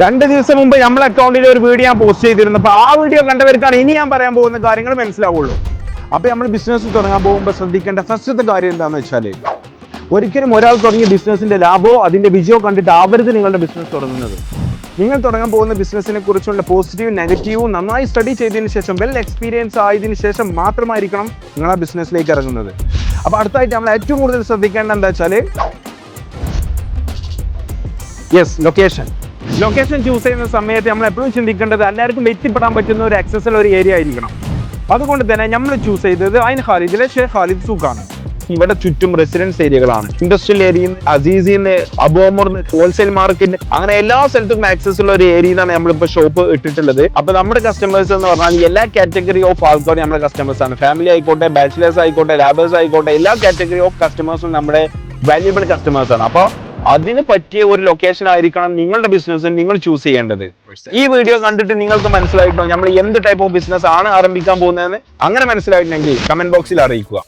2 ദിവസം മുമ്പ് നമ്മളെ അക്കൗണ്ടിൽ ഒരു വീഡിയോ ഞാൻ പോസ്റ്റ് ചെയ്തിരുന്നു. അപ്പൊ ആ വീഡിയോ കണ്ടവർക്കാണ് ഇനി ഞാൻ പറയാൻ പോകുന്ന കാര്യങ്ങൾ മനസ്സിലാവുള്ളൂ. അപ്പൊ നമ്മൾ ബിസിനസ് തുടങ്ങാൻ പോകുമ്പോൾ ശ്രദ്ധിക്കേണ്ട ഫസ്റ്റത്തെ കാര്യം എന്താണെന്ന് വെച്ചാൽ, ഒരിക്കലും ഒരാൾ തുടങ്ങിയ ബിസിനസിന്റെ ലാഭമോ അതിന്റെ വിജയമോ കണ്ടിട്ട് ആവരുത് നിങ്ങളുടെ ബിസിനസ് തുടങ്ങുന്നത്. നിങ്ങൾ തുടങ്ങാൻ പോകുന്ന ബിസിനസിനെ കുറിച്ചുള്ള പോസിറ്റീവും നെഗറ്റീവും നന്നായി സ്റ്റഡി ചെയ്തതിന് ശേഷം, വെൽ എക്സ്പീരിയൻസ് ആയതിനു ശേഷം മാത്രമായിരിക്കണം നിങ്ങൾ ആ ബിസിനസ്സിലേക്ക് ഇറങ്ങുന്നത്. അപ്പൊ അടുത്തായിട്ട് നമ്മൾ ഏറ്റവും കൂടുതൽ ശ്രദ്ധിക്കേണ്ട എന്താ വെച്ചാൽ, ലൊക്കേഷൻ ചൂസ് ചെയ്യുന്ന സമയത്ത് നമ്മൾ എപ്പോഴും ചിന്തിക്കേണ്ടത് എല്ലാവർക്കും എത്തിപ്പെടാൻ പറ്റുന്ന ഒരു ആക്സസിൽ ഒരു ഏരിയ ആയിരിക്കണം. അതുകൊണ്ട് തന്നെ നമ്മൾ ചൂസ് ചെയ്തത് ഐൻ ഖാലിദിലെ ഷേഖ് ഖാലിദ് സൂഖാണ്. ഇവിടെ ചുറ്റും റെസിഡൻസ് ഏരിയകളാണ്. ഇൻഡസ്ട്രിയൽ ഏരിയ, അസീസിന്ന്, അബോമർന്ന്, ഹോൾസെയിൽ മാർക്കറ്റ്, അങ്ങനെ എല്ലാ സ്ഥലത്തും ആക്സസ് ഉള്ള ഒരു ഏരിയയിലാണ് നമ്മളിപ്പോൾ ഷോപ്പ് ഇട്ടിട്ടുള്ളത്. അപ്പൊ നമ്മുടെ കസ്റ്റമേഴ്സ് എന്ന് പറഞ്ഞാൽ എല്ലാ കാറ്റഗറി ഓഫ് ആൾക്കാരും നമ്മുടെ കസ്റ്റമേഴ്സ് ആണ്. ഫാമിലി ആയിക്കോട്ടെ, ബാച്ചിലേഴ്സ് ആയിക്കോട്ടെ, ലാബേഴ്സ് ആയിക്കോട്ടെ, എല്ലാ കാറ്റഗറി ഓഫ് കസ്റ്റമേഴ്സും നമ്മുടെ വാല്യുബിൾ കസ്റ്റമേഴ്സ് ആണ്. അപ്പോൾ അതിന് പറ്റിയ ഒരു ലൊക്കേഷൻ ആയിരിക്കണം നിങ്ങളുടെ ബിസിനസ് നിങ്ങൾ ചൂസ് ചെയ്യേണ്ടത്. ഈ വീഡിയോ കണ്ടിട്ട് നിങ്ങൾക്ക് മനസ്സിലായിട്ടോ നമ്മൾ എന്ത് ടൈപ്പ് ഓഫ് ബിസിനസ് ആണ് ആരംഭിക്കാൻ പോകുന്നതെന്ന്? അങ്ങനെ മനസ്സിലായിട്ടുണ്ടെങ്കിൽ കമന്റ് ബോക്സിൽ അറിയിക്കുക.